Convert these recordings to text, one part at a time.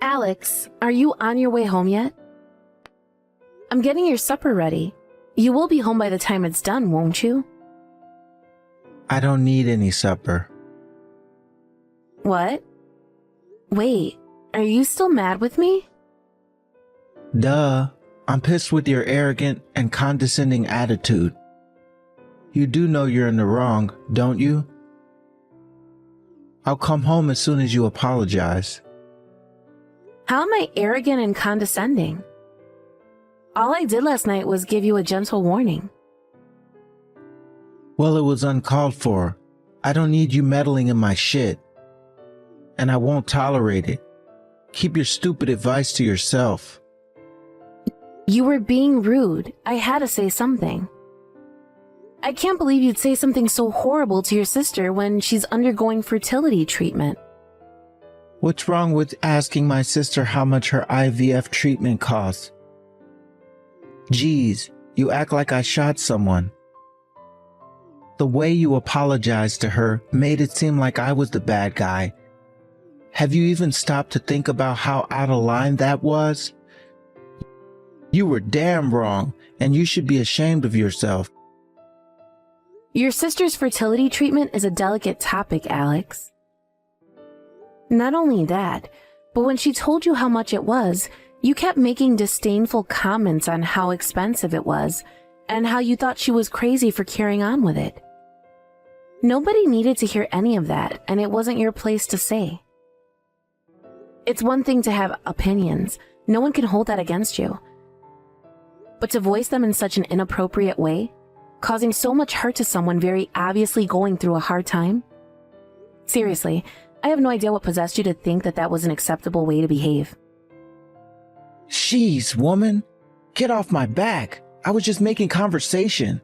Alex, are you on your way home yet? I'm getting your supper ready. You will be home by the time it's done, won't you? I don't need any supper. What? Wait, are you still mad with me? Duh, I'm pissed with your arrogant and condescending attitude. You do know you're in the wrong, don't you? I'll come home as soon as you apologize. How am I arrogant and condescending? All I did last night was give you a gentle warning. Well, it was uncalled for. I don't need you meddling in my shit. And I won't tolerate it. Keep your stupid advice to yourself. You were being rude. I had to say something. I can't believe you'd say something so horrible to your sister when she's undergoing fertility treatment. What's wrong with asking my sister how much her IVF treatment costs? Geez, you act like I shot someone. The way you apologized to her made it seem like I was the bad guy. Have you even stopped to think about how out of line that was? You were damn wrong, and you should be ashamed of yourself. Your sister's fertility treatment is a delicate topic, Alex. Not only that, but when she told you how much it was, you kept making disdainful comments on how expensive it was and how you thought she was crazy for carrying on with it. Nobody needed to hear any of that, and it wasn't your place to say. It's one thing to have opinions. No one can hold that against you. But to voice them in such an inappropriate way, causing so much hurt to someone very obviously going through a hard time? Seriously, I have no idea what possessed you to think that that was an acceptable way to behave. Jeez, woman. Get off my back. I was just making conversation.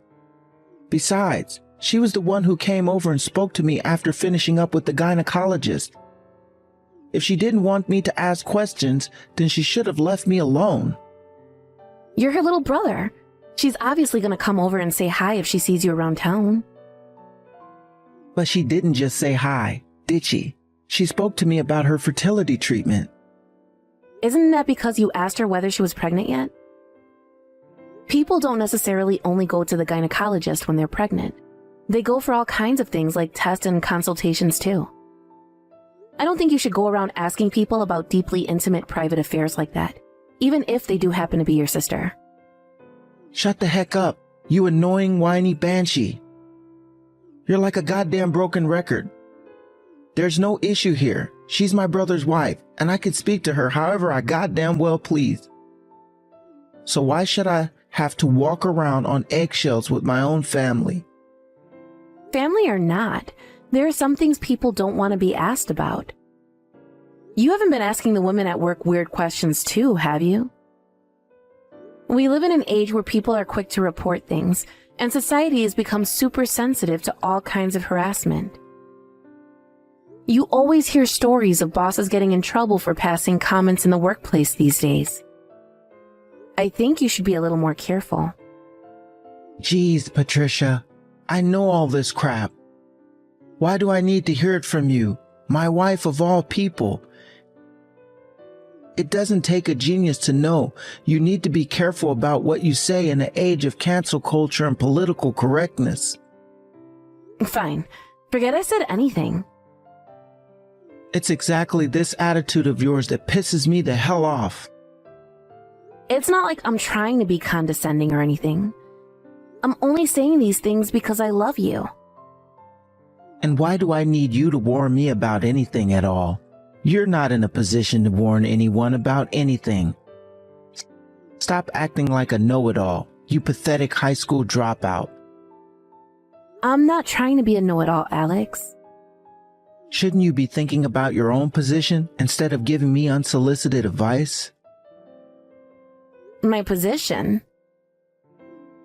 Besides, she was the one who came over and spoke to me after finishing up with the gynecologist. If she didn't want me to ask questions, then she should have left me alone. You're her little brother. She's obviously going to come over and say hi if she sees you around town. But she didn't just say hi, did she? She spoke to me about her fertility treatment. Isn't that because you asked her whether she was pregnant yet? People don't necessarily only go to the gynecologist when they're pregnant. They go for all kinds of things like tests and consultations too. I don't think you should go around asking people about deeply intimate private affairs like that, even if they do happen to be your sister. Shut the heck up, you annoying whiny banshee. You're like a goddamn broken record. There's no issue here. She's my brother's wife, and I can speak to her however I goddamn well please. So why should I have to walk around on eggshells with my own family? Family or not, there are some things people don't want to be asked about. You haven't been asking the women at work weird questions too, have you? We live in an age where people are quick to report things, and society has become super sensitive to all kinds of harassment. You always hear stories of bosses getting in trouble for passing comments in the workplace these days. I think you should be a little more careful. Jeez, Patricia, I know all this crap. Why do I need to hear it from you, my wife of all people? It doesn't take a genius to know you need to be careful about what you say in an age of cancel culture and political correctness. Fine. Forget I said anything. It's exactly this attitude of yours that pisses me the hell off. It's not like I'm trying to be condescending or anything. I'm only saying these things because I love you. And why do I need you to warn me about anything at all? You're not in a position to warn anyone about anything. Stop acting like a know-it-all, you pathetic high school dropout. I'm not trying to be a know-it-all, Alex. Shouldn't you be thinking about your own position instead of giving me unsolicited advice? My position?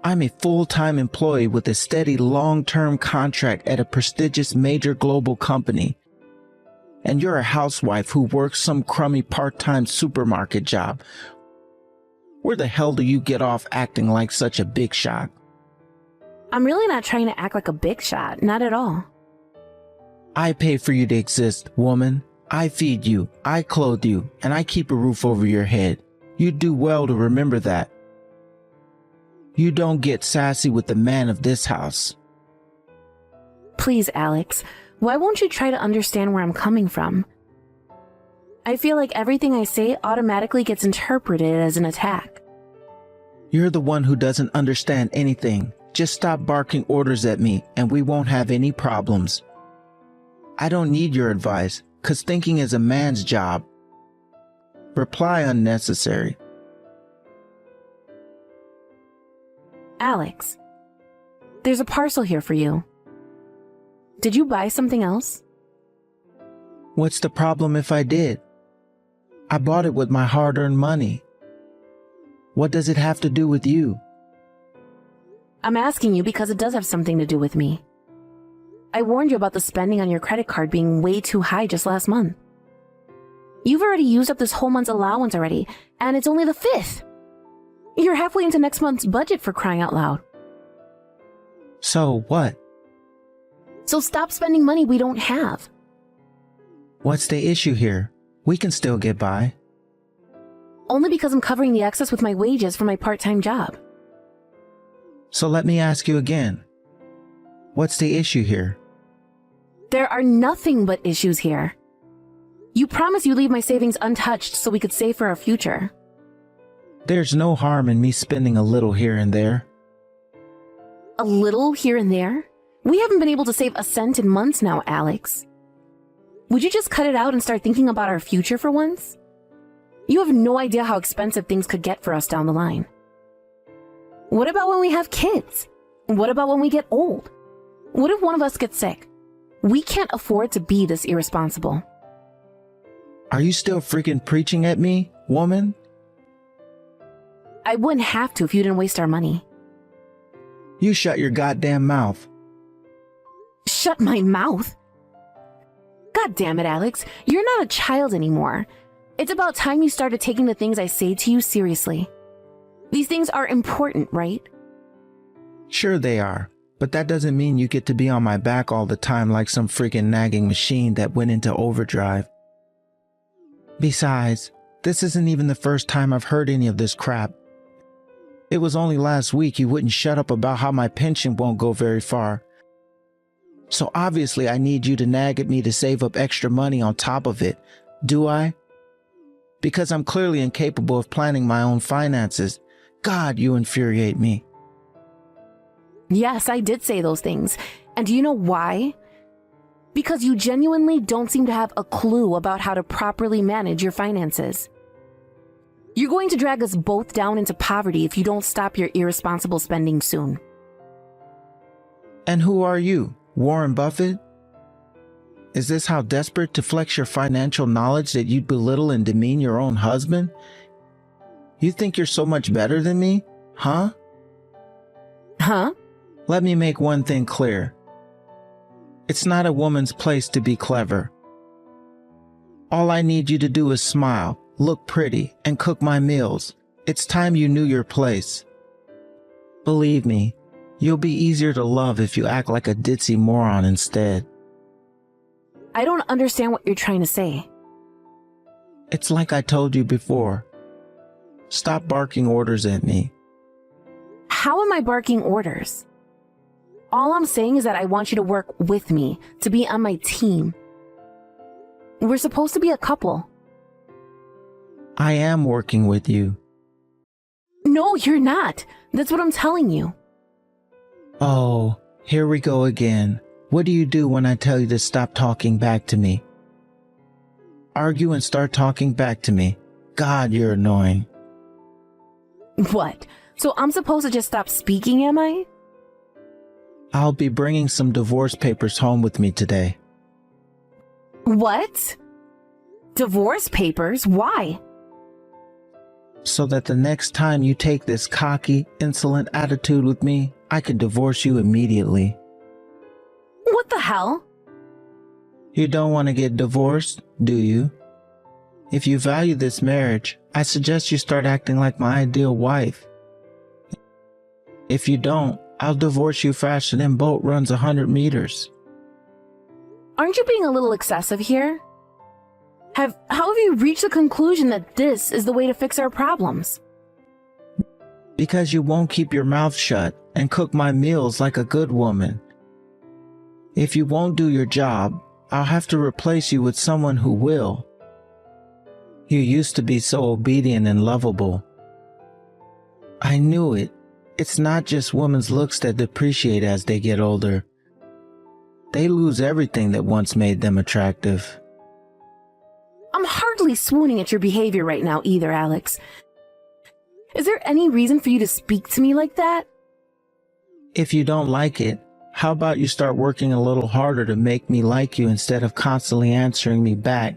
I'm a full-time employee with a steady long-term contract at a prestigious major global company. And you're a housewife who works some crummy part-time supermarket job. Where the hell do you get off acting like such a big shot? I'm really not trying to act like a big shot, not at all. I pay for you to exist, woman. I feed you, I clothe you, and I keep a roof over your head. You do well to remember that. You don't get sassy with the man of this house. Please, Alex, why won't you try to understand where I'm coming from? I feel like everything I say automatically gets interpreted as an attack. You're the one who doesn't understand anything. Just stop barking orders at me and we won't have any problems. I don't need your advice, 'cause thinking is a man's job. Reply unnecessary. Alex, there's a parcel here for you. Did you buy something else? What's the problem if I did? I bought it with my hard-earned money. What does it have to do with you? I'm asking you because it does have something to do with me. I warned you about the spending on your credit card being way too high just last month. You've already used up this whole month's allowance already, and it's only the 5th. You're halfway into next month's budget, for crying out loud. So what? So stop spending money we don't have. What's the issue here? We can still get by. Only because I'm covering the excess with my wages from my part-time job. So let me ask you again. What's the issue here? There are nothing but issues here. You promised you'd leave my savings untouched so we could save for our future. There's no harm in me spending a little here and there. A little here and there? We haven't been able to save a cent in months now, Alex. Would you just cut it out and start thinking about our future for once? You have no idea how expensive things could get for us down the line. What about when we have kids? What about when we get old? What if one of us gets sick? We can't afford to be this irresponsible. Are you still freaking preaching at me, woman? I wouldn't have to if you didn't waste our money. You shut your goddamn mouth. Shut my mouth? God damn it, Alex. You're not a child anymore. It's about time you started taking the things I say to you seriously. These things are important, right? Sure they are, but that doesn't mean you get to be on my back all the time like some freaking nagging machine that went into overdrive. Besides, this isn't even the first time I've heard any of this crap. It was only last week you wouldn't shut up about how my pension won't go very far. So obviously I need you to nag at me to save up extra money on top of it, do I? Because I'm clearly incapable of planning my own finances. God, you infuriate me. Yes, I did say those things. And do you know why? Because you genuinely don't seem to have a clue about how to properly manage your finances. You're going to drag us both down into poverty if you don't stop your irresponsible spending soon. And who are you, Warren Buffett? Is this how desperate to flex your financial knowledge that you belittle and demean your own husband? You think you're so much better than me, huh? Huh? Let me make one thing clear. It's not a woman's place to be clever. All I need you to do is smile, look pretty, and cook my meals. It's time you knew your place. Believe me, you'll be easier to love if you act like a ditzy moron instead. I don't understand what you're trying to say. It's like I told you before. Stop barking orders at me. How am I barking orders? All I'm saying is that I want you to work with me, to be on my team. We're supposed to be a couple. I am working with you. No, you're not. That's what I'm telling you. Oh, here we go again. What do you do when I tell you to stop talking back to me? Argue and start talking back to me. God, you're annoying. What? So I'm supposed to just stop speaking, am I? I'll be bringing some divorce papers home with me today. What? Divorce papers? Why? So that the next time you take this cocky, insolent attitude with me, I can divorce you immediately. What the hell? You don't want to get divorced, do you? If you value this marriage, I suggest you start acting like my ideal wife. If you don't, I'll divorce you faster than boat runs 100 meters. Aren't you being a little excessive here? How have you reached the conclusion that this is the way to fix our problems? Because you won't keep your mouth shut and cook my meals like a good woman. If you won't do your job, I'll have to replace you with someone who will. You used to be so obedient and lovable. I knew it. It's not just women's looks that depreciate as they get older. They lose everything that once made them attractive. I'm hardly swooning at your behavior right now either, Alex. Is there any reason for you to speak to me like that? If you don't like it, how about you start working a little harder to make me like you instead of constantly answering me back?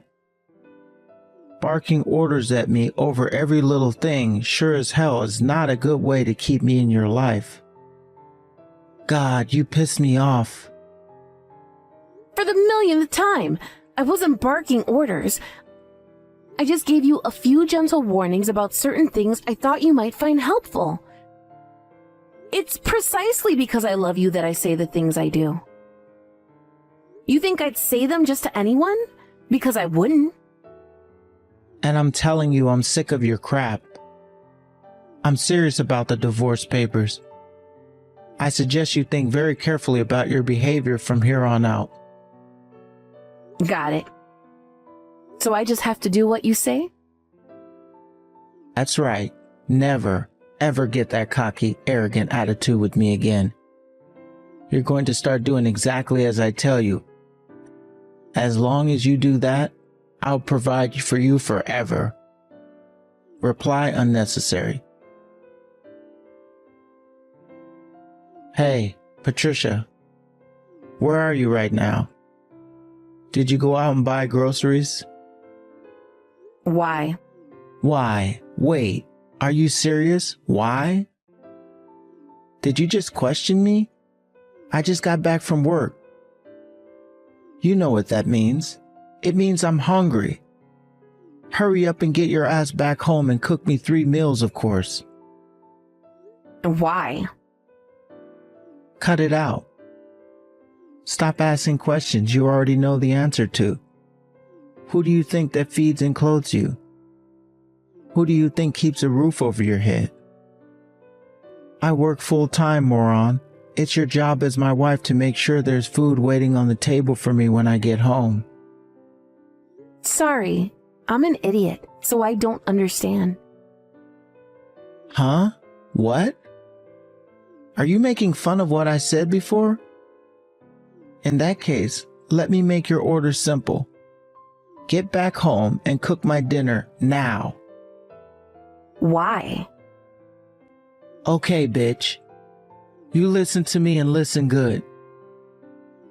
Barking orders at me over every little thing sure as hell is not a good way to keep me in your life. God, you piss me off. For the millionth time, I wasn't barking orders. I just gave you a few gentle warnings about certain things I thought you might find helpful. It's precisely because I love you that I say the things I do. You think I'd say them just to anyone? Because I wouldn't. And I'm telling you, I'm sick of your crap. I'm serious about the divorce papers. I suggest you think very carefully about your behavior from here on out. Got it. So I just have to do what you say? That's right. Never, ever get that cocky, arrogant attitude with me again. You're going to start doing exactly as I tell you. As long as you do that, I'll provide for you forever. Reply unnecessary. Hey, Patricia. Where are you right now? Did you go out and buy groceries? Why? Why? Wait, are you serious? Why? Did you just question me? I just got back from work. You know what that means. It means I'm hungry. Hurry up and get your ass back home and cook me 3 meals, of course. Why? Cut it out. Stop asking questions you already know the answer to. Who do you think that feeds and clothes you? Who do you think keeps a roof over your head? I work full-time, moron. It's your job as my wife to make sure there's food waiting on the table for me when I get home. Sorry, I'm an idiot, so I don't understand. Huh? What? Are you making fun of what I said before? In that case, let me make your order simple. Get back home and cook my dinner now. Why? Okay, bitch. You listen to me and listen good.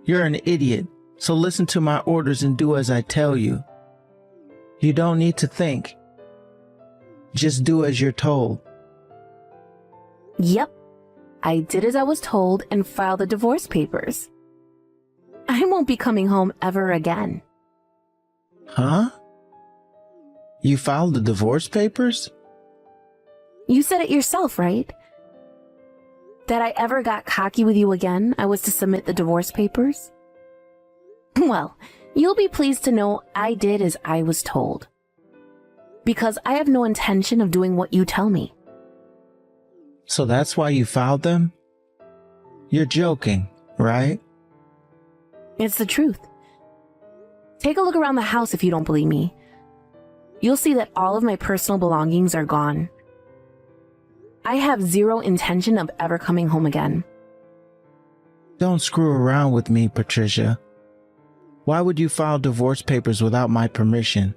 You're an idiot, so listen to my orders and do as I tell you. You don't need to think. Just do as you're told. Yep. I did as I was told and filed the divorce papers. I won't be coming home ever again. Huh? You filed the divorce papers? You said it yourself, right? That I ever got cocky with you again, I was to submit the divorce papers? Well, you'll be pleased to know I did as I was told. Because I have no intention of doing what you tell me. So that's why you filed them? You're joking, right? It's the truth. Take a look around the house if you don't believe me. You'll see that all of my personal belongings are gone. I have zero intention of ever coming home again. Don't screw around with me, Patricia. Why would you file divorce papers without my permission?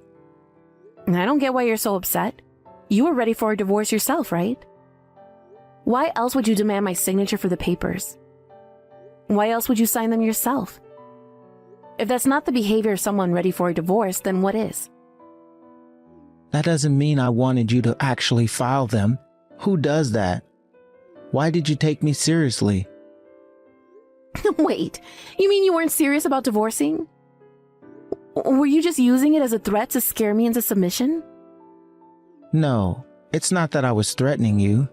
I don't get why you're so upset. You were ready for a divorce yourself, right? Why else would you demand my signature for the papers? Why else would you sign them yourself? If that's not the behavior of someone ready for a divorce, then what is? That doesn't mean I wanted you to actually file them. Who does that? Why did you take me seriously? Wait, you mean you weren't serious about divorcing? Were you just using it as a threat to scare me into submission? No, it's not that I was threatening you.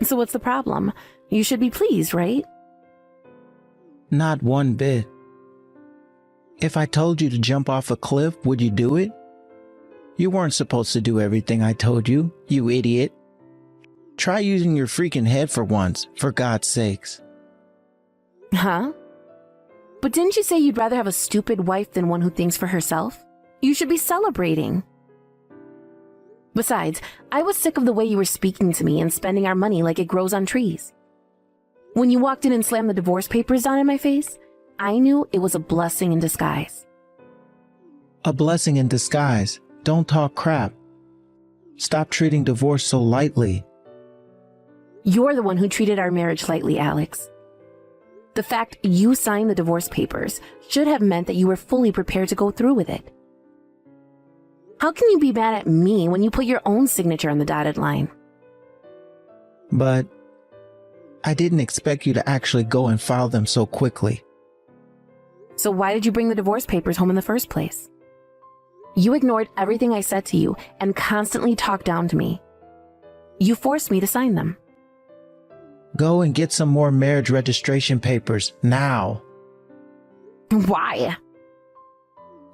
So what's the problem? You should be pleased, right? Not one bit. If I told you to jump off a cliff, would you do it? You weren't supposed to do everything I told you, you idiot. Try using your freaking head for once, for God's sakes. Huh? But didn't you say you'd rather have a stupid wife than one who thinks for herself? You should be celebrating. Besides, I was sick of the way you were speaking to me and spending our money like it grows on trees. When you walked in and slammed the divorce papers down in my face, I knew it was a blessing in disguise. A blessing in disguise. Don't talk crap. Stop treating divorce so lightly. You're the one who treated our marriage lightly, Alex. The fact you signed the divorce papers should have meant that you were fully prepared to go through with it. How can you be mad at me when you put your own signature on the dotted line? But I didn't expect you to actually go and file them so quickly. So why did you bring the divorce papers home in the first place? You ignored everything I said to you and constantly talked down to me. You forced me to sign them. Go and get some more marriage registration papers, now. Why?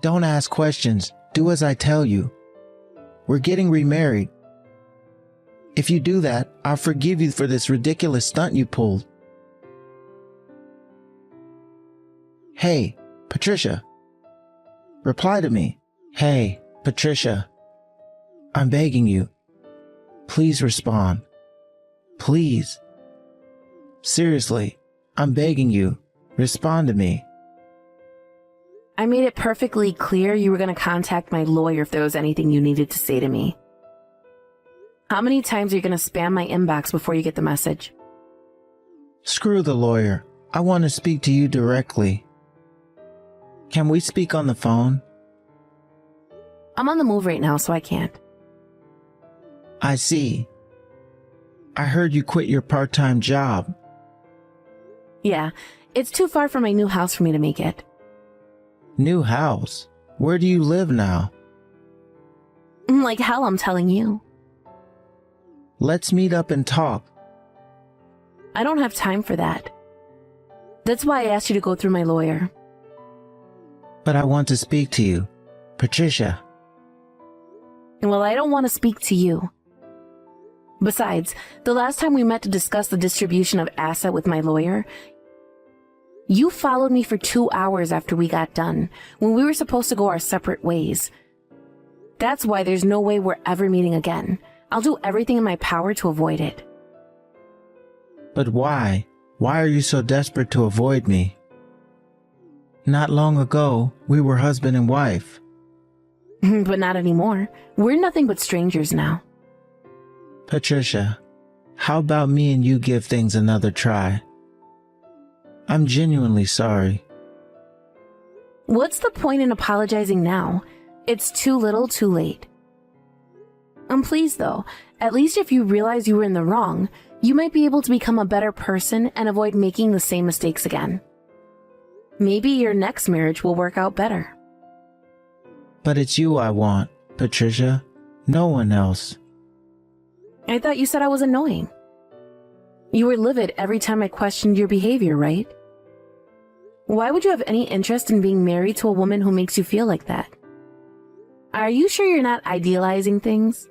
Don't ask questions. Do as I tell you. We're getting remarried. If you do that, I'll forgive you for this ridiculous stunt you pulled. Hey, Patricia. Reply to me. Hey, Patricia. I'm begging you. Please respond. Please. Seriously, I'm begging you. Respond to me. I made it perfectly clear you were going to contact my lawyer if there was anything you needed to say to me. How many times are you going to spam my inbox before you get the message? Screw the lawyer. I want to speak to you directly. Can we speak on the phone? I'm on the move right now, so I can't. I see. I heard you quit your part-time job. Yeah, it's too far from my new house for me to make it. New house? Where do you live now? Like hell, I'm telling you. Let's meet up and talk. I don't have time for that. That's why I asked you to go through my lawyer. But I want to speak to you. Patricia. Well, I don't want to speak to you. Besides, the last time we met to discuss the distribution of asset with my lawyer, you followed me for 2 hours after we got done, when we were supposed to go our separate ways. That's why there's no way we're ever meeting again. I'll do everything in my power to avoid it. But why? Why are you so desperate to avoid me? Not long ago, we were husband and wife. But not anymore. We're nothing but strangers now. Patricia, how about me and you give things another try? I'm genuinely sorry. What's the point in apologizing now? It's too little, too late. I'm pleased though. At least if you realize you were in the wrong, you might be able to become a better person and avoid making the same mistakes again. Maybe your next marriage will work out better. But it's you I want, Patricia. No one else. I thought you said I was annoying. You were livid every time I questioned your behavior, right? Why would you have any interest in being married to a woman who makes you feel like that? Are you sure you're not idealizing things?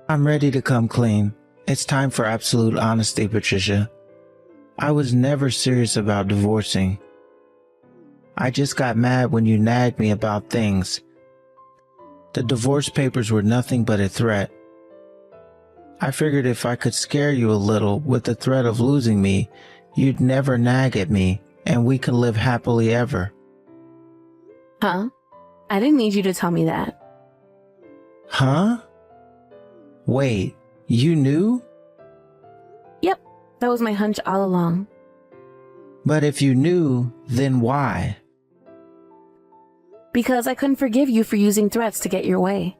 I'm ready to come clean. It's time for absolute honesty, Patricia. I was never serious about divorcing. I just got mad when you nagged me about things. The divorce papers were nothing but a threat. I figured if I could scare you a little with the threat of losing me, you'd never nag at me and we could live happily ever. Huh? I didn't need you to tell me that. Huh? Wait, you knew? Yep, that was my hunch all along. But if you knew, then why? Because I couldn't forgive you for using threats to get your way.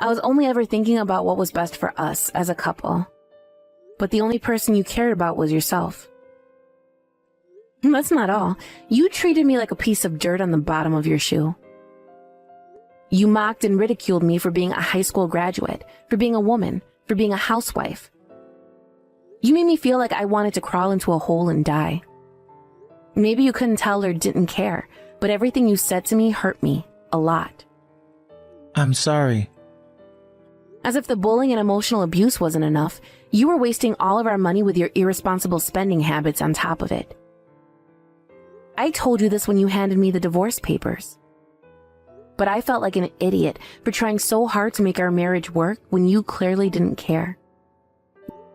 I was only ever thinking about what was best for us as a couple. But the only person you cared about was yourself. That's not all. You treated me like a piece of dirt on the bottom of your shoe. You mocked and ridiculed me for being a high school graduate, for being a woman, for being a housewife. You made me feel like I wanted to crawl into a hole and die. Maybe you couldn't tell or didn't care, but everything you said to me hurt me a lot. I'm sorry. As if the bullying and emotional abuse wasn't enough, you were wasting all of our money with your irresponsible spending habits on top of it. I told you this when you handed me the divorce papers. But I felt like an idiot for trying so hard to make our marriage work when you clearly didn't care.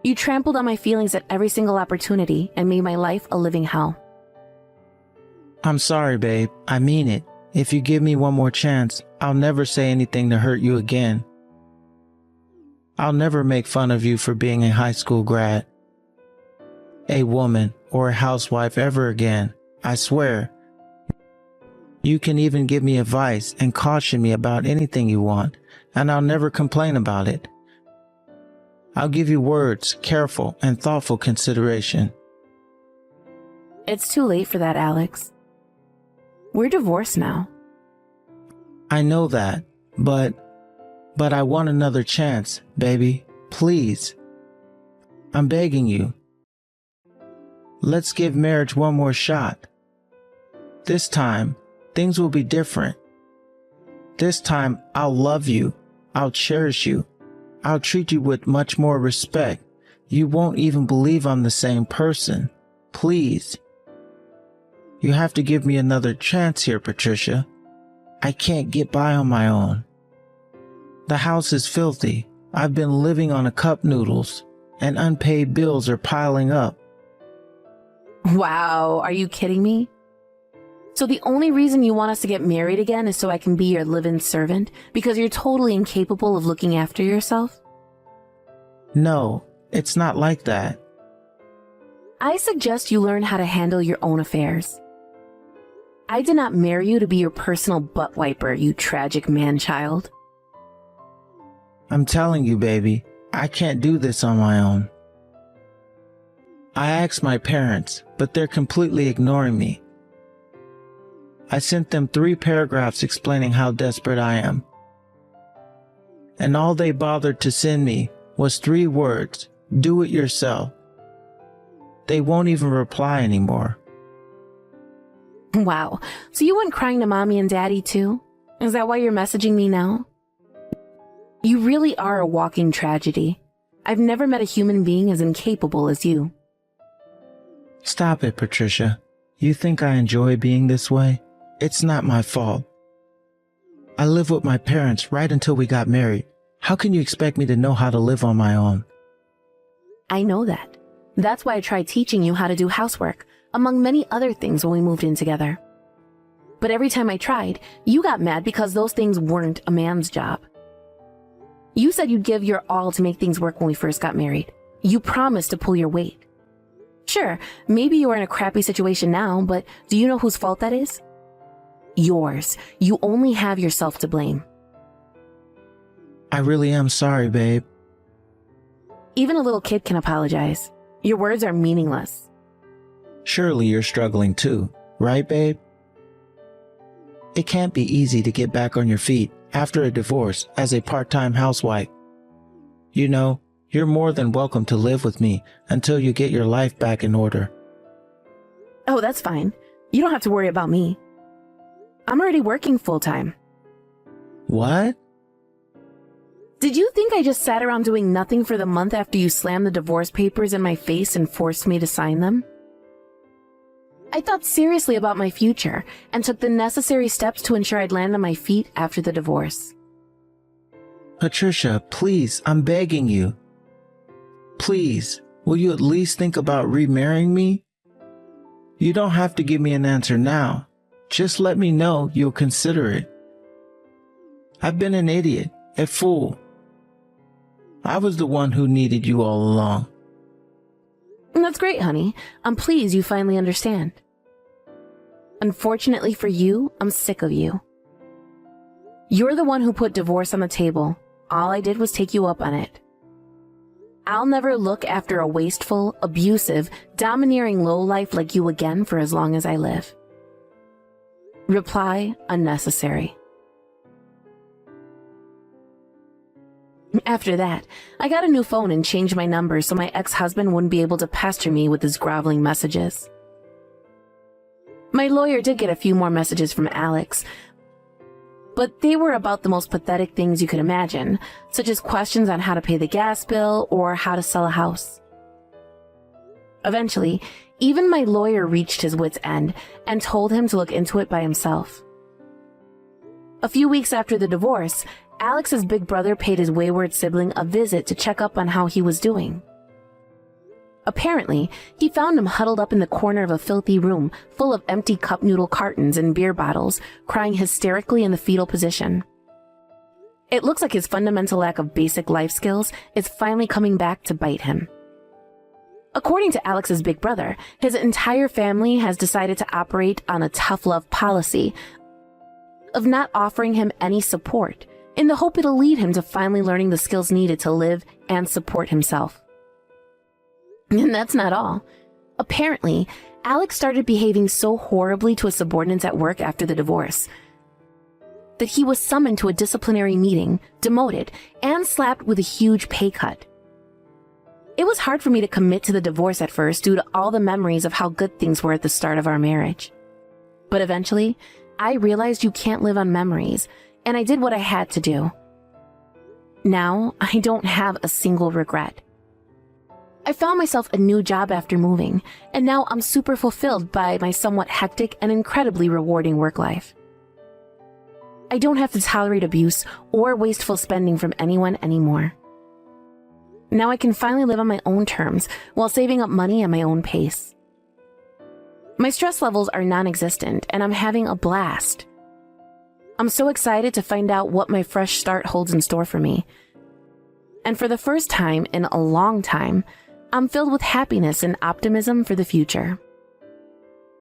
You trampled on my feelings at every single opportunity and made my life a living hell. I'm sorry, babe. I mean it. If you give me one more chance, I'll never say anything to hurt you again. I'll never make fun of you for being a high school grad, a woman, or a housewife ever again. I swear. You can even give me advice and caution me about anything you want, and I'll never complain about it. I'll give you words, careful and thoughtful consideration. It's too late for that, Alex. We're divorced now. I know that, but I want another chance, baby. Please. I'm begging you. Let's give marriage one more shot. This time, things will be different. This time, I'll love you. I'll cherish you. I'll treat you with much more respect. You won't even believe I'm the same person. Please. You have to give me another chance here, Patricia. I can't get by on my own. The house is filthy. I've been living on a cup noodles, and unpaid bills are piling up. Wow, are you kidding me? So the only reason you want us to get married again is so I can be your live-in servant because you're totally incapable of looking after yourself? No, it's not like that. I suggest you learn how to handle your own affairs. I did not marry you to be your personal butt wiper, you tragic man-child. I'm telling you, baby, I can't do this on my own. I asked my parents, but they're completely ignoring me. I sent them 3 paragraphs explaining how desperate I am. And all they bothered to send me was 3 words, do it yourself. They won't even reply anymore. Wow, so you went crying to mommy and daddy too? Is that why you're messaging me now? You really are a walking tragedy. I've never met a human being as incapable as you. Stop it, Patricia. You think I enjoy being this way? It's not my fault. I lived with my parents right until we got married. How can you expect me to know how to live on my own? I know that. That's why I tried teaching you how to do housework, among many other things when we moved in together. But every time I tried, you got mad because those things weren't a man's job. You said you'd give your all to make things work when we first got married. You promised to pull your weight. Sure, maybe you are in a crappy situation now, but do you know whose fault that is? Yours. You only have yourself to blame. I really am sorry, babe. Even a little kid can apologize. Your words are meaningless. Surely you're struggling too, right, babe? It can't be easy to get back on your feet after a divorce as a part-time housewife. You know, you're more than welcome to live with me until you get your life back in order. Oh, that's fine. You don't have to worry about me. I'm already working full-time. What? Did you think I just sat around doing nothing for the month after you slammed the divorce papers in my face and forced me to sign them? I thought seriously about my future and took the necessary steps to ensure I'd land on my feet after the divorce. Patricia, please, I'm begging you. Please, will you at least think about remarrying me? You don't have to give me an answer now. Just let me know you'll consider it. I've been an idiot, a fool. I was the one who needed you all along. That's great, honey. I'm pleased you finally understand. Unfortunately for you, I'm sick of you. You're the one who put divorce on the table. All I did was take you up on it. I'll never look after a wasteful, abusive, domineering lowlife like you again for as long as I live. Reply unnecessary. After that, I got a new phone and changed my number so my ex-husband wouldn't be able to pester me with his groveling messages. My lawyer did get a few more messages from Alex, but they were about the most pathetic things you could imagine, such as questions on how to pay the gas bill or how to sell a house. Eventually, even my lawyer reached his wit's end and told him to look into it by himself. A few weeks after the divorce, Alex's big brother paid his wayward sibling a visit to check up on how he was doing. Apparently, he found him huddled up in the corner of a filthy room full of empty cup noodle cartons and beer bottles, crying hysterically in the fetal position. It looks like his fundamental lack of basic life skills is finally coming back to bite him. According to Alex's big brother, his entire family has decided to operate on a tough love policy of not offering him any support, in the hope it'll lead him to finally learning the skills needed to live and support himself. And that's not all. Apparently, Alex started behaving so horribly to his subordinates at work after the divorce that he was summoned to a disciplinary meeting, demoted, and slapped with a huge pay cut. It was hard for me to commit to the divorce at first due to all the memories of how good things were at the start of our marriage. But eventually, I realized you can't live on memories, and I did what I had to do. Now, I don't have a single regret. I found myself a new job after moving, and now I'm super fulfilled by my somewhat hectic and incredibly rewarding work life. I don't have to tolerate abuse or wasteful spending from anyone anymore. Now I can finally live on my own terms while saving up money at my own pace. My stress levels are non-existent, and I'm having a blast. I'm so excited to find out what my fresh start holds in store for me. And for the first time in a long time, I'm filled with happiness and optimism for the future.